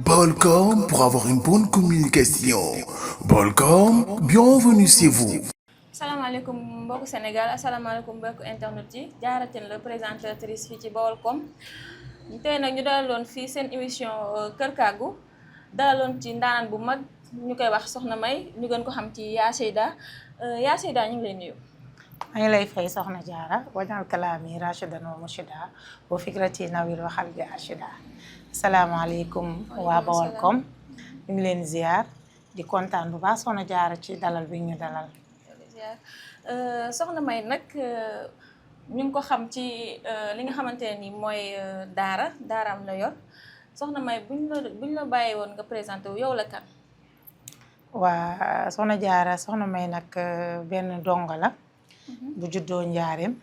Balcom pour avoir une bonne communication. Balcom, bienvenue chez vous. salaamaaleykum mbokku Sénégal asalaamaaleykum mbokku internet yi jaaratin la présentatrice fii ci Baolcom tey nag ñu dalaloon fii seen émission Kër Kàggu dalaloon ci ndaanaan bu mag ñu koy wax Soxna May ñu gën ko xam ci Yaa Seyda ñu ngi lay nuyu. maa ngi lay fay soxna Jaara wajal kalaami rashidan wa murshida wa fikrati nawir wa qalbi arshida. asalaamaaleykum waa Baolcom ñu ngi leen ziar di kontaan bu baax soxna Jaara ci dalal bi ñu dalal. Soxna May nag ñu ngi ko xam ci li nga xamante ne ni mooy daaraam la yor Soxna May buñ la bàyyi woon nga présenté wu yow la kan. waa soxna Jaara soxna May nag benn dongo la bu juddoo Njaareem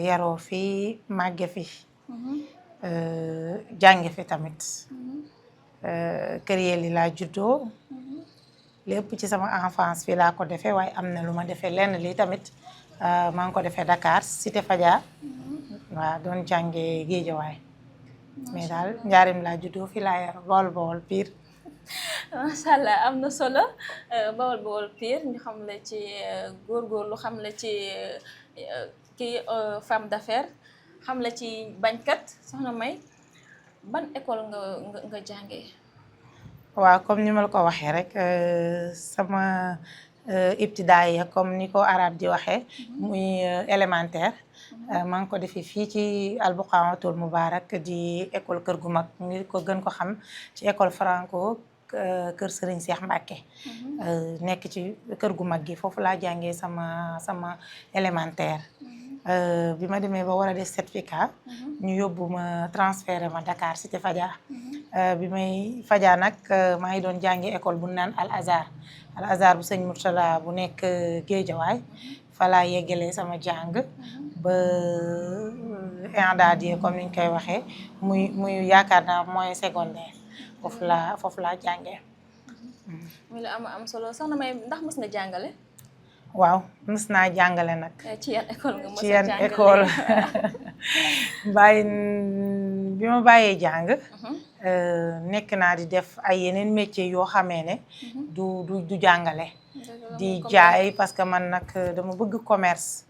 yaroo fi màgge fi jànge fi tamit kër Yelli laa juddoo lépp ci sama enfance fii laa ko defee waaye am na lu ma defee lenn li tamit maa ngi ko defee Dakar Cité Fadia waaw doon jànge Géejawaay mais daal Njaareem laa juddoo fii laa yaroo Bawol Pire. macha allah am na solo Bawol Pire ñu xam la ci góorgóorlu xam la ci kii femme d'affaires xam la ci bañkat Soxna May ban école nga jàngee. waaw comme ni ma la ko waxee rek sama ibtidaaya comme ni ko arab di waxee muy élémentaire maa ngi ko defee fii ci Albuqawatul Mubarak di école kër gu mag ñu ko gën ko xam ci école franco kër Serigne Cheikh Mbacke nekk ci kër gu mag gi foofu laa jàngee sama élémentaire bi ma demee ba war a def certificat ñu yóbbu ma transféré ma Dakar Cité Fadia bi may Fadia nag maa ngi doon jàngi école bu naan Al Azhar bu sëñ Murtala bu nekk Géejawaay fa laa yeggalee sama jàng ba indadie comme niñ koy waxee muy yaakaar naa mooy secondaire foofu laa jàngee. muy la am solo Soxna May ndax mës nga jàngale. waaw mës naa jàngale nag. ci yan école nga mës a jàngale ci yan école bi ma bàyyee jàng. nekk naa di def ay yeneen métier yoo xamee ne. du jàngale. di jaay parce que man nag dama bëgg commerce.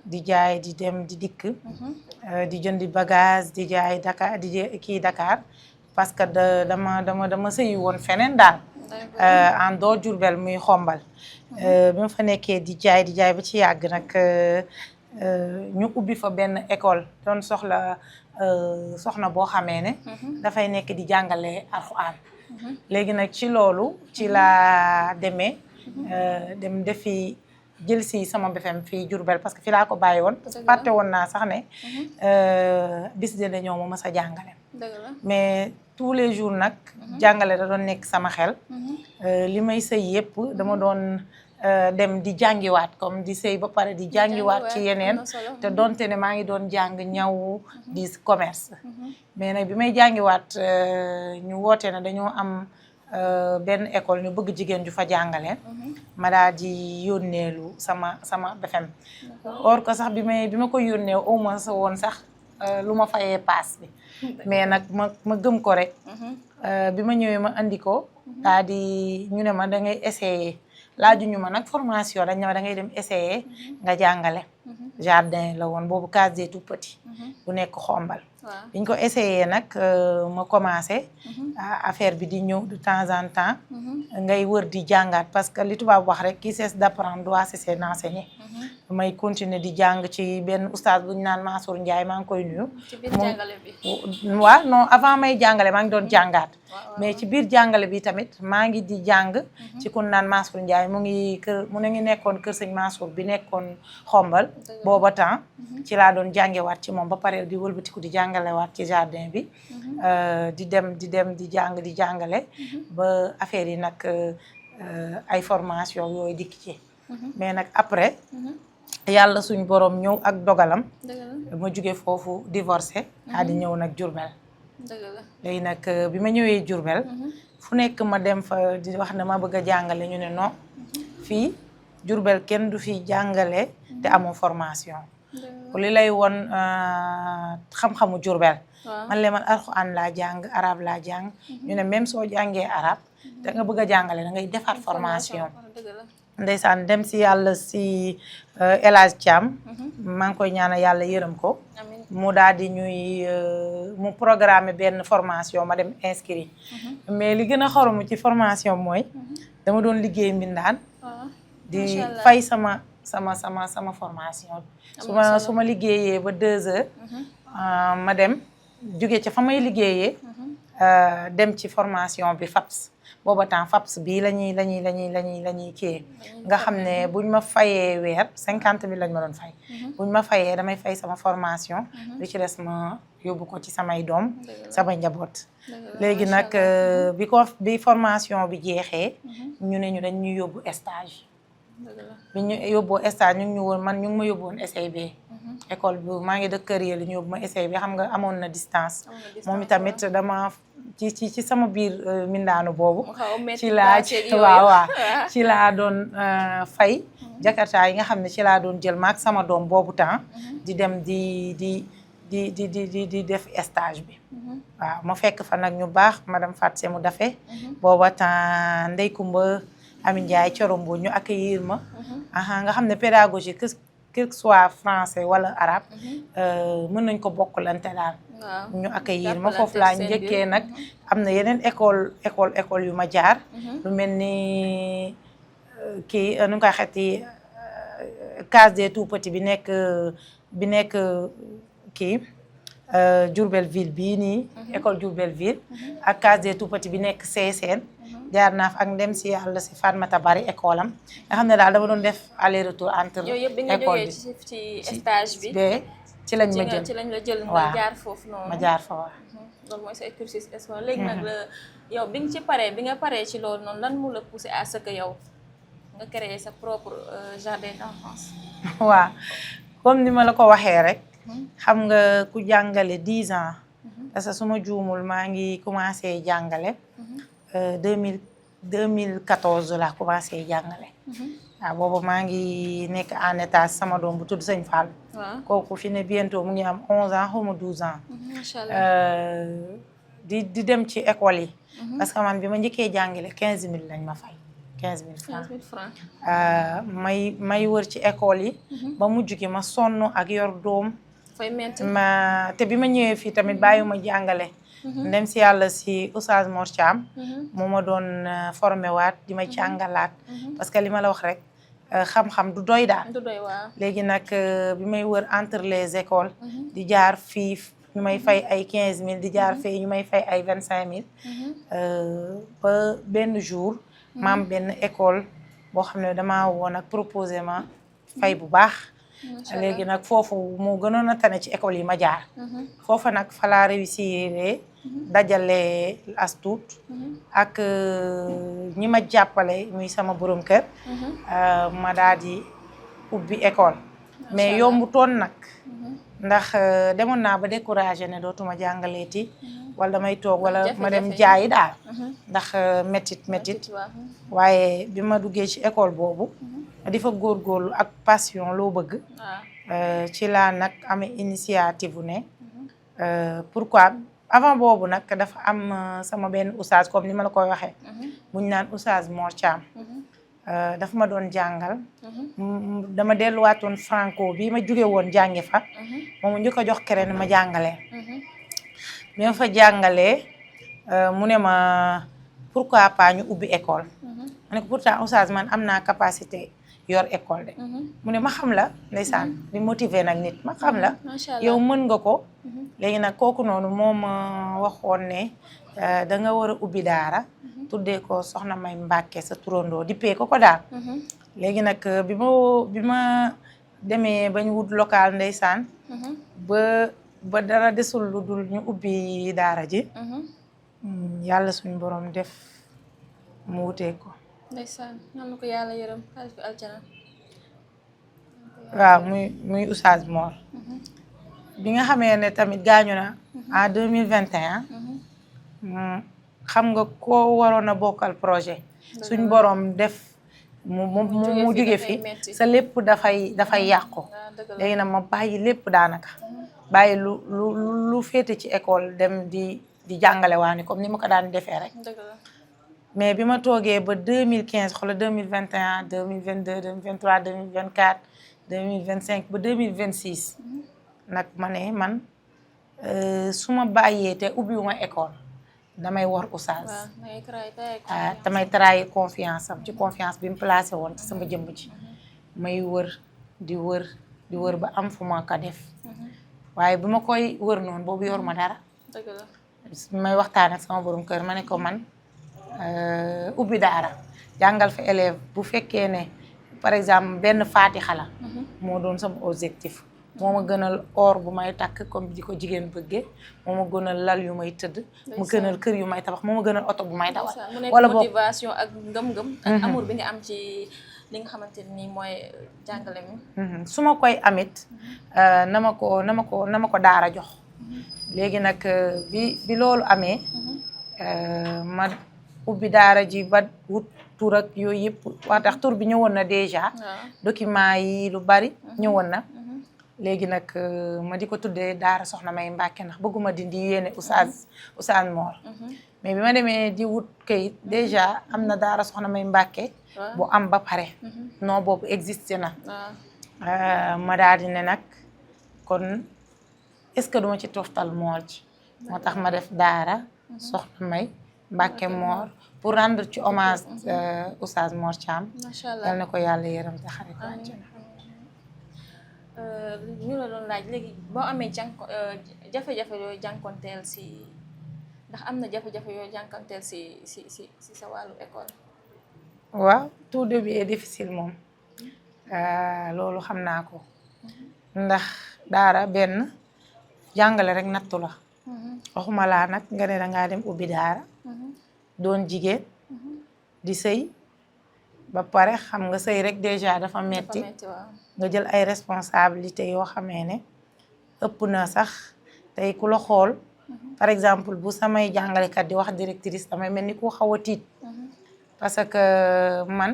di jaay di dem di dikk. di jëndi bagage di jaay Dakar Dakar parce que dama sëyi woon feneen daal. en dehors Diourbel muy Xombal. bi ma fa nekkee di jaay ba ci yàgg nag ñu ubbi fa benn école doon soxna boo xamee ne dafay nekk di jàngale alxuraan léegi nag ci loolu ci laa demee dem defi jël si sama BFEM fii Diourbel parce que fi laa ko bàyyi woon parce que fàtte woon naa sax ne bis dina ñëw ma mës a jàngale mais tous les jours nag jàngale da doon nekk sama xel li may sëy yëpp dama doon dem di jàngiwaat comme di sëy ba pare di jàngiwaat ci yeneen te donte ne maa ngi doon jàng ñaw di commerce mais nag bi may jàngiwaat ñu woote na dañoo am benn école ñu bëgg jigéen ju fa jàngale ma daal di yónneelu sama BFEM or que sax bi ma ko yónnee au moins sa woon sax lu ma fayee paas bi mais nag ma gëm ko rek bi ma ñëwee ma andi ko daal di ñu ne ma da ngay essayer laajuñu ma nag formation dañ ne ma da ngay dem essayer nga jàngale jardin la woon boobu case des tout petits bu nekk Xombal biñ ko essayé nag ma commencé affaire bi di ñëw de temps en temps ngay wër di jàngaat parce que li tubaab wax rek qui cesse d'apprendre doit cesser d'enseigner may continuer di jàng ci benn oustaz bu ñu naan Mansour Ndiaye maa ngi koy nuyu. ci biir jàngale bi. waaw non avant may jàngale maa ngi doon jàngaat. mais ci biir jàngale bi tamit maa ngi di jàng. ci ku naan Mansour Ndiaye mu ngi nekkoon kër sëñ Mansour bi nekkoon Xombal. booba temps ci laa doon jàngewaat ci moom ba pare di wëlbatiku di jàngalewaat ci jardin bi. di dem di jàng di jàngale. ba affaire yi nag ay formation yooyu dikk ci. mais nag après. yàlla suñ borom ñëw ak dogalam ma jóge foofu divorcé daal di ñëw nag Diourbel léegi nag bi ma ñëwee Diourbel fu nekk ma dem fa di wax ne ma bëgg a jàngale ñu ne non fii Diourbel kenn du fi jàngale te amoo formation li lay won xam-xamu Jurbel waaw man leen man alxuraan laa jàng arabe laa jàng ñu ne même soo jàngee arabe da nga bëgg a jàngale da ngay defaat formation dëgg la ndeysaan dem si yàlla si El Hadj Thiam maa ngi koy ñaanal yàlla yërëm ko amiin mu daal di ñuy mu programme benn formation ma dem inscrit mais li gën a xoromu ci formation mooy dama doon liggéey mbindaan waaw di Macha Allah. fay sama formation su ma liggéeyee ba 2 heures ma dem jóge ca fa may liggéeyee dem ci formation bi FAPS booba temps FAPS bii la ñuy kii nga xam ne buñ ma fayee weer 50 000 lañ ma doon fay buñ ma fayee damay fay sama formation li ci des ma yóbbu ko ci samay doom samay njaboot léegi nag bi formation bi jeexee ñu ne ñu dañ ñu yóbbu stage bi ñu yóbboo stage ñu ngi ñu woon man ñu ngi ma yóbbu woon SAB école bi maa ngi dëkk kër yi la ñu yóbbu ma SAB xam nga amoon na distance moom itamit dama ci sama biir mindaanu boobu ci laa waaw ci laa doon fay jakarta yi nga xam ne ci laa doon jël maak sama doom boobu temps di dem di def stage bi waaw ma fekk fa nag ñu baax madame Fatou Semou Dafe booba temps Ndey Kumba Ami Ndiaye Corombo ñu accueillir ma nga xam ne pédagogie que soit français wala arabe mën nañ ko bokkalante daal ñu accueillir ma foofu laa njëkkee nag am na yeneen école yu ma jaar lu mel ni kii nu nga koy xeti case des tout petits bi nekk kii Diourbel ville bii nii école Diourbel ville ak case des tout petits bi nekk Sessène jaar naa fa ak ndem si yàlla si Fatmata Bari école am nga xam ne daal dama doon def aller retour entre yooyu yëpp bi nga école jógee ci stage bi ci lañ ma jël ci lañ la jël nga jaar foofu noonu ma jaar fa waaw loolu mooy sa cursus scolaire léegi nag yow bi nga paree ci loolu noonu lan mu la poussé à ce que yow nga créer sa propre jardin d'enfance waaw comme ni ma la ko waxee rek xam nga ku jàngale 10 ans parce que su ma juumul maa ngi commencé jàngale 2014 laa commencé jàngale waaw boobu maa ngi nekk en état sama doom bu tudd Sëñ Fall kooku fi ne bientôt mu ngi am 11 ans xaw ma 12 ans macha Allah di dem ci école yi parce que man bi ma njëkkee jàngale 15000 lañ ma fay 15000 francs may wër ci école yi ba mujj gi ma sonn ak yor doom te bi ma ñëwee fii tamit bàyyiwuma jàngale ndem si yàlla si Oustaz Mor Thiam moo ma doon formé waat di ma jàngalaat parce que li ma la wax rek xam-xam du doy daal léegi nag bi may wër entre les écoles di jaar fii ñu may fay ay 15000 di jaar fii ñu may fay ay 25000 ba benn jour maam benn école boo xam ne damaa woon ak proposé ma fay bu baax léegi nag foofu moo gënoon a tane ci école yi ma jaar foofa nag fa laa réussir dajale as tuut ak ñi ma jàppale muy sama borom kër ma daal di ubbi école mais yombu toon nag ndax demoon naa ba découragé ne dootuma jàngaleeti wala damay toog wala ma dem jaayi daal ndax métit waaye bi ma duggee ci école boobu di fa góorgóorlu ak passion loo bëgg ci laa nag amee initiative ne pourquoi avant boobu nag dafa am sama benn oustaz comme ni ma la koy waxee buñ naan Oustaz Mor Thiam dafa ma doon jàngal dama delluwaatoon franco bi ma jóge woon jànge fa moom njëkk a jox kere ne ma jàngalee bi ma fa jàngalee mu ne ma pourquoi pas ñu ubbi école ma ne ko pourtant oustaz man am naa capacité yor école de mu ne ma xam la ndeysaan di motiver nag nit ma xam la yow mën nga ko léegi nag kooku noonu moo ma waxoon ne da nga war a ubbi daara tuddee ko soxna May Mbàkke sa turandoo dippee ko daal léegi nag bi ma demee bañ wut local ndeysaan ba dara desul lu dul ñu ubbi daara ji yàlla suñu borom def mu wutee ko ndeysaan ñaan na ko yàlla yërëm xaalis bi aljana waaw muy Oustaz Mor bi nga xamee ne tamit gaañu na en 2021 xam nga koo waroon a bokkal projet suñ borom def mu jóge fi sa lépp dafay yàqu léegi nag ma bàyyi lépp daanaka bàyyi lu féete ci école dem di jàngale waani comme ni ma ko daan defee rek mais bi ma toogee ba 2015 xoolal 2021 2022 2023 2024 2025 ba 2026 nag ma ne man su ma bàyyee te ubbiwuma école damay war oustaz damay trahir confiance am ci confiance bi mu placé woon ci sama jëmb ji may wër di wër ba am fu ma ko def waaye bi ma koy wër noonu boobu yor ma dara may waxtaan ak sama borom kër ma ne ko man ubbi daara jàngal fa élève bu fekkee ne par exemple benn faatixa la moo doon sama objectif moo ma gënal or bu may takk comme di ko jigéen bëggee moo ma gënal lal yu may tëdd mu gënal kër yu may tabax moo ma gënal oto bu may dawal wala motivation ak ngëm-ngëm ak amour bi nga am ci li nga xamante ni mooy jàngale mi su ma koy amit na ma ko daara jox léegi nag bi loolu amee ma ubbi daara ji ba wut tur ak yooyu yëpp waa tax tur bi ñëwoon na déjà document yi lu bari ñëwoon na léegi nag ma di ko tuddee daara Soxna May Mbàkke ndax bëgguma dindi yéene Oustaz Mor mais bi ma demee di wut kayit déjà am na daara Soxna May Mbàkke bu am ba pare non boobu existé na ma daal di ne nag kon est-ce que duma ci toftal Mor ji moo tax ma def daara Soxna May Mbàkke Mor pour rendre ci hommage Oustaz Mor Thiam yal na ko yàlla yërëm te xare ko àjjana ñu la doon laaj léegi boo amee jafe-jafe yooyu jànkonteel si ndax am na jafe-jafe yooyu jànkonteel si sa wàllu école waaw tout début est difficile moom loolu xam naa ko ndax daara benn jàngale rek nattu la waxuma laa nag nga ne dangaa dem ubbi daara doon jigéen di sëy ba pare xam nga sëy rek déjà dafa metti nga jël ay responsabilités yoo xamee ne ëpp na sax tey ku la xool par exemple bu samay jàngalekat di wax directrice damay mel ni ku xaw a tiit parce que man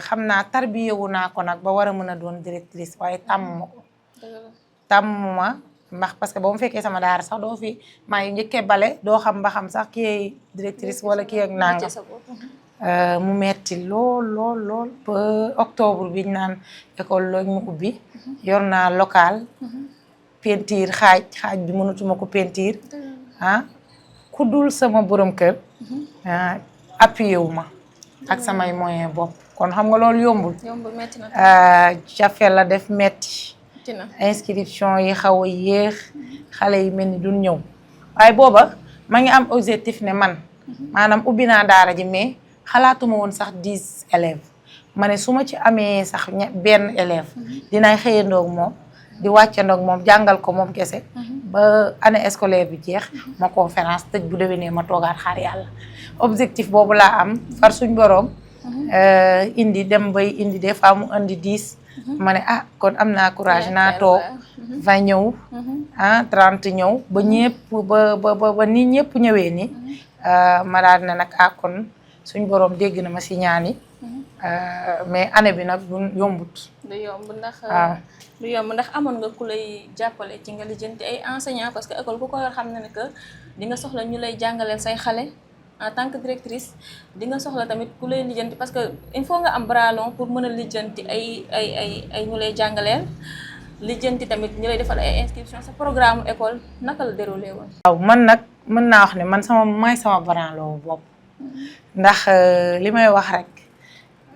xam naa tarbiyewu naa ko nag ba war a mën a doon directrice waaye tàmmuma ndax parce que ba mu fekkee sama daara sax doo fi maa ngi njëkkee bale doo xam ba xam sax kii directrice wala kii ak nangam mu metti lool ba octobre bi ñu naan école lañ mu ubbi yor naa local peinture xaaj bi mënatuma ko peinture ku dul sama borom kër appuyé wu ma ak samay moyen bopp kon xam nga loolu yombul metti na jafe la def metti inscription yi xaw a yéex xale yi mel ni duñ ñëw waaye booba ma ngi am objectif ne man maanaam ubbi naa daara ji mais xalaatuma woon sax 10 élèves ma ne su ma ci amee sax benn élève dinaay xëyandoog moom di wàccandoog moom jàngal ko moom kese ba année scolaire bi jeex ma conférence tëj bu déwénee ma toogaat xaar yàlla objectif boobu laa am far suñ boroom indi dem bay indi des fois mu indi 10 ma ne kon am naa courage naa toog 20 ñëw 30 ñëw ba ñëpp ba ni ñëpp ñëwee ni ma daal ne nag kon suñ boroom dégg na ma si ñaani mais année bi nag du yombut du yomb ndax amoon nga ku lay jàppale ci nga lijjanti ay enseignants parce que école ku ko yor xam na ne que di nga soxla ñu lay jàngaleel say xale en tant que directrice di nga soxla tamit ku lay lijjanti parce que il faut nga am bras long pour mën a lijjanti ay ñu lay jàngaleel lijjanti tamit ñu lay defal ay inscription sa programme école naka la déroulé woon. waaw man nag mën naa wax ne man sama bras long bopp ndax li may wax rek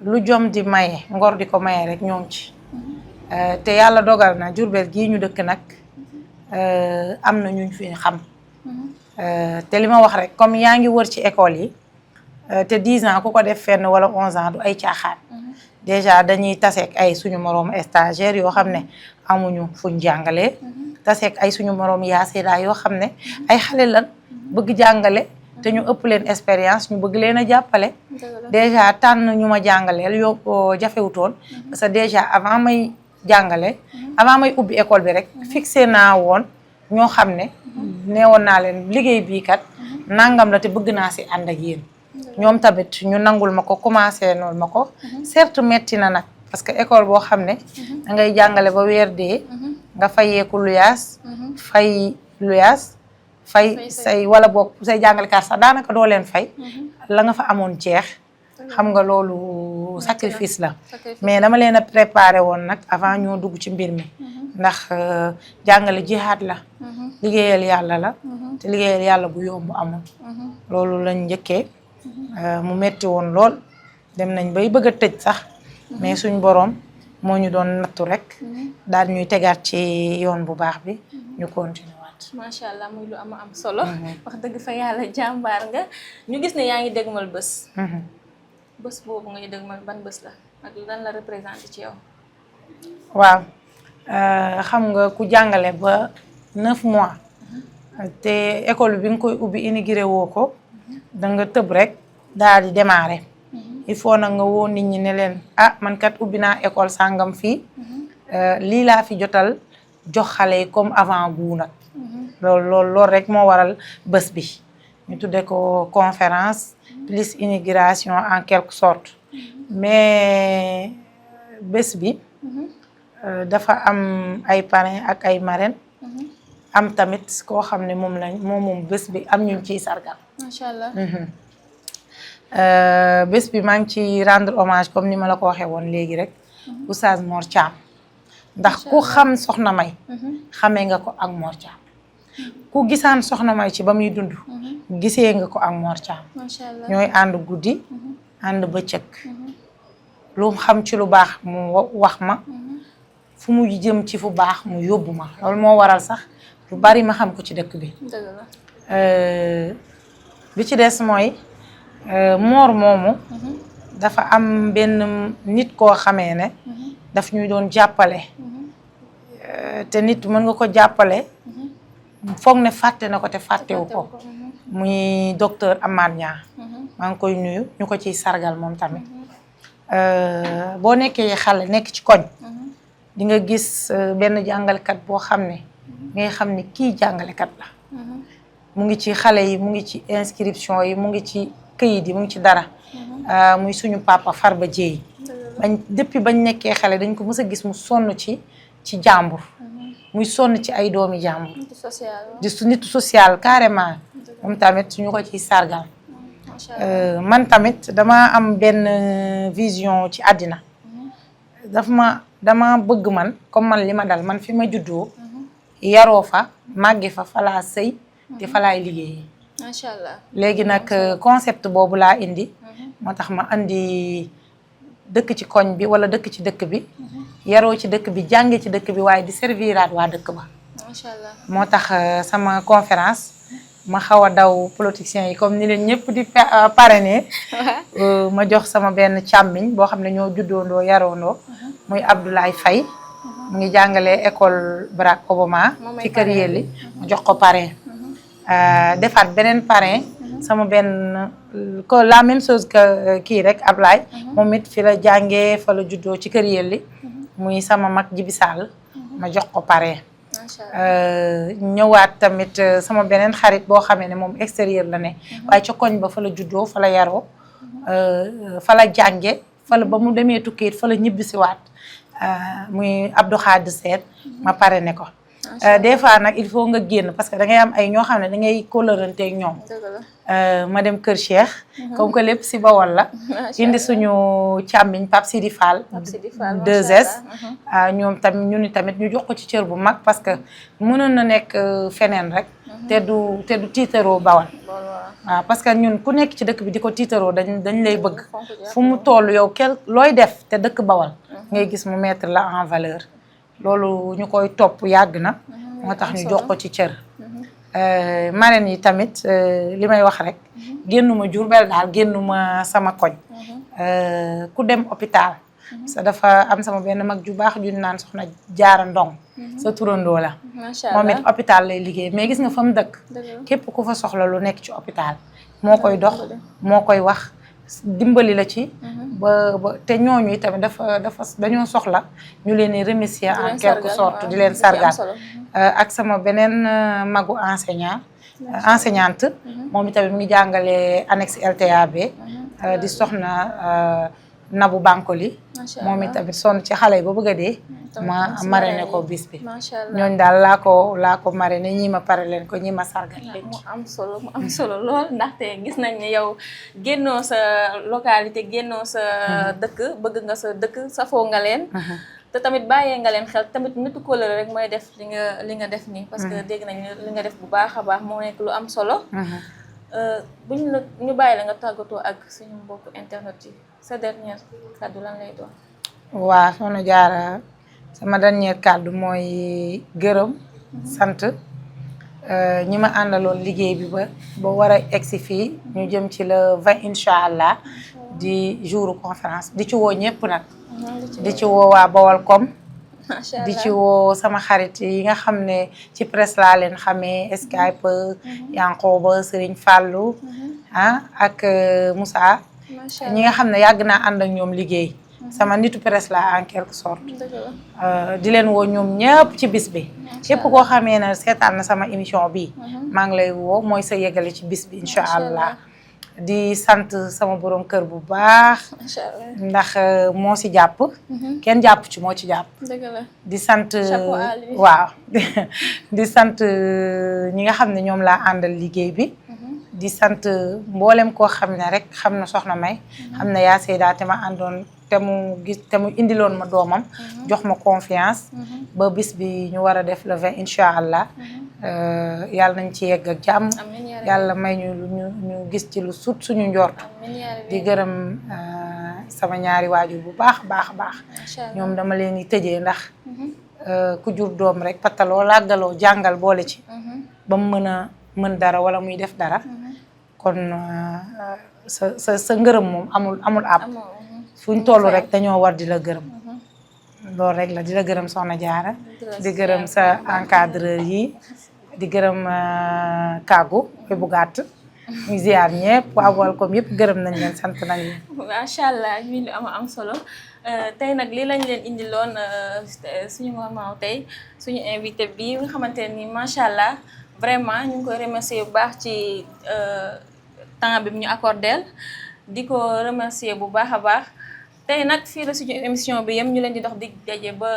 lu jom di maye ngor di ko maye rek ñoo ngi ci te yàlla dogal na Jurbel gii ñu dëkk nag am na ñu fi xam te li ma wax rek comme yaa ngi wër ci école yi te 10 ans ku ko def fenn wala 11 ans du ay caaxaan déjà dañuy taseek ay suñu moroom stagiaires yoo xam ne amuñu fuñ jàngalee taseek ay suñu moroom yaasida yoo xam ne ay xale lan bëgg jàngale te ñu ëpp leen expérience ñu bëgg leen a jàppale déjà tànn ñu ma jàngaleel yoo jafewutoon parce que déjà avant may jàngale avant may ubbi école bi rek fixé naa woon ñoo xam ne neewoon naa leen liggéey bii kat nangam la te bëgg naa si ànd ak yéen ñoom tamit ñu nangul ma ko commencé noonu ma ko certes metti na nag parce que école boo xam ne da ngay jàngale ba weer dee nga fayeeku luyaas fay say wala boog say jàngalekat sax daanaka doo leen fay la nga fa amoon jeex xam nga loolu sacrifice la mais dama leen a préparé woon nag avant ñoo dugg ci mbir mi ndax jàngale jihaad la liggéeyal yàlla la te liggéeyal yàlla bu yomb amul loolu lañ njëkkee mu metti woon lool dem nañ bay bëgg a tëj sax mais suñ boroom moo ñu doon nattu rek daal ñuy tegaat ci yoon bu baax bi ñu continuer waat. macha allah muy lu am solo. wax dëgg fa yàlla jàmbaar nga ñu gis ne yaa ngi dégmal bés. bés boobu nga ñu dégmal ban bés la ak lan la représenté ci yow. waaw xam nga ku jàngale ba 9 mois te école bi nga koy ubbi inauguré woo ko da nga tëb rek daal di démarrer. il faut nag nga woo nit ñi ne leen man kat ubbi naa école sàngam fii lii laa fi jotal jox xale yi comme avant bu nag loolu rek moo waral bés bi ñu tuddee ko conférence plus inauguration en quelque sorte mais bés bi dafa am ay parrain ak ay marraine am tamit koo xam ne moom bés bi am ñu ciy sargal. macha allah. bés bi maa ngi ci rendre hommage comme ni ma la ko waxee woon léegi rek Oustaz Mor Thiam ndax ku xam Soxna May xamee nga ko ak Mor Thiam ku gisaan Soxna May ci ba muy dund gisee nga ko ak Mor Thiam ñooy ànd guddi ànd bëccëg lu xam ci lu baax mu wax ma fu mu jëm ci fu baax mu yóbbu ma loolu moo waral sax lu bari ma xam ko ci dëkk bi bi ci des mooy Mor moomu dafa am benn nit koo xamee ne daf ñuy doon jàppale te nit mën nga ko jàppale foog ne fàtte na ko te fàttewu ko muy docteur Amar Niang maa ngi koy nuyu ñu ko ciy sargal moom tamit boo nekkee xale nekk ci koñ di nga gis benn jàngalekat boo xam ne ngay xam ne kii jàngalekat la mu ngi ci xale yi mu ngi ci inscription yi mu ngi ci këyit yi mu ngi ci dara muy suñu papa Farba Dieye depuis bañ nekkee xale dañ ko mës a gis mu sonn ci jàmbur muy sonn ci ay doomi jàmbur di nitu social carrément moom tamit ñu ko ciy sargal man tamit dama am benn vision ci àddina dama bëgg man comme man li ma dal man fi ma juddoo yaroo fa màgge fa falaa sëy te falaay liggéey macha allah léegi nag concept boobu laa indi moo tax ma andi dëkk ci koñ bi wala dëkk ci dëkk bi yaroo ci dëkk bi jànge ci dëkk bi waaye di serviraat waa dëkk ba macha allah moo tax sama conférence ma xaw a daw politiciens yi comme ni leen ñëpp di parrainer ma jox sama benn càmmiñ boo xam ne ñoo juddoondoo yaroondoo muy Abdoulaye Faye mu ngi jàngale école Barack Obama ci kër Yelli ma jox ko parrain defaat beneen parrain sama benn que la même chose que kii rek Ablaye moom it fi la jàngee fa la juddoo ci kër Yelli muy sama mag Jibi Sall ma jox ko parrain ñëwaat tamit sama beneen xarit boo xamee ne moom extérieur la ne waaye ca koñ ba fa la juddoo fa la yaroo fa la jànge fa la ba mu demee tukki it fa la ñibbisiwaat muy Abdou Khadre Seet ma parrainé ko des fois nag il faut nga génn parce que da ngay am ay ñoo xam ne da ngay kóllëranteeg ñoom ma dem Kër Cheikh comme que lépp si Bawol la indi suñu càmmiñ Pape Sidi Fall 2S ñoom tamit ñu ni tamit ñu jox ko ci cër bu mag parce que mënoon na nekk feneen rek te du tiitaroo Bawol waaw parce que ñun ku nekk ci dëkk bi di ko tiitaroo dañ lay bëgg fu mu toll yow looy def te dëkk Bawol ngay gis mu mettre la en valeur loolu ñu koy topp yàgg na moo tax ñu jox ko ci cër marraine yi tamit li may wax rek génnuma Jurbel daal génnuma sama koñ ku dem hôpital sa dafa am sama benn mag ju baax ju naan soxna Jaara Ndong sa turandoo la moom it hôpital lay liggéey mais gis nga fa mu dëkk képp ku fa soxla lu nekk ci hôpital moo koy dox moo koy wax dimbali la ci ba te ñooñu itamit dafa dañoo soxla ñu leen di remercier en quelque sorte di leen sargal ak sama beneen magu enseignant enseignante moom itamit mu ngi jàngale annexe LTAB di soxna Nabou Bankoli moom itamit sonn ci xale yi ba bëgg a dee ma marraine ko bis bi ñooñu daal laa ko marraine ñii ma pare leen ko ñii ma sargal leen mu am solo lool ndaxte gis nañ ne yow génnoo sa localité génnoo sa dëkk bëgg nga sa dëkk safoo nga leen te tamit bàyyee nga leen xel tamit nitu kóllëre rek mooy def li nga def nii parce que dégg nañ li nga def bu baax a baax moo nekk lu am solo buñ la ñu bàyyi la nga tàggatoo ak suñu mbokku internet yi sa dernier kàddu lan lay doon waa Soxna Diarra sama dernier kàddu mooy gërëm sant ñi ma àndaloon liggéey bi ba war a egsi fii ñu jëm ci le 20 incha allah di jour conférence di ci woo ñëpp nag di ci woo waa Baolcom di ci woo sama xarit yi nga xam ne ci presse laa leen xamee Skype Yankoba Serigne Fallou ak Moussa ñi nga xam ne yàgg naa ànd ak ñoom liggéey sama nitu presse la en quelque sorte di leen woo ñoom ñëpp ci bis bi képp koo xamee ne seetaan na sama émission bi maa ngi lay woo mooy sa yegale ci bis bi incha allah di sant sama borom kër bu baax ndax moo si jàpp kenn jàpp ci moo ci jàpp di sant waaw di sant ñi nga xam ne ñoom laa àndal liggéey bi di sant mboolem koo xam ne rek xam na Soxna May xam ne yaa Seyda te ma àndoon te mu indiloon ma doomam jox ma confiance ba bis bi ñu war a def le 20 incha allah yàlla nañ ci yegg ak jàmm yàlla may ñu gis ci lu sut suñu njort di gërëm sama ñaari waajur bu baax ñoom dama leen di tëjee ndax ku jur doom rek pataloo làggaloo jàngal boole ci ba mu mën dara wala muy def dara kon sa ngërëm moom amul àpp fuñ toll rek dañoo war di la gërëm loolu rek la di la gërëm Soxna Diarra di gërëm sa encadreur yi di gërëm kàggu bu gàtt ñu ziar ñëpp waa Baolcom yëpp gërëm nañ leen sant nañ leen macha allah mi lu am solo tey nag lii lañ leen indiloon suñu maman tey suñu invité bi nga xamante ni macha allah vraiment ñu ngi koy remercier bu baax ci temps bi ñu accordeel di ko remercier bu baax a baax tey nag fii la suñu émission bi yem ñu leen di dox dig daje ba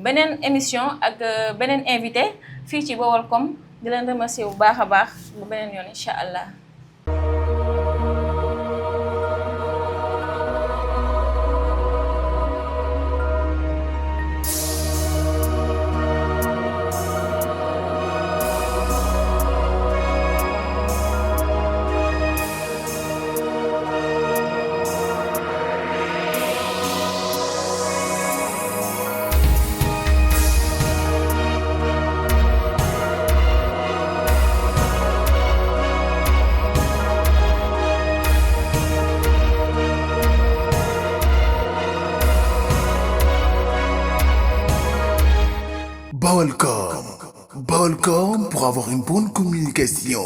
beneen émission ak beneen invité fii ci Baolcom di leen remercier bu baax a baax bu beneen yoon incha allah. Baolcom pour avoir une bonne communication.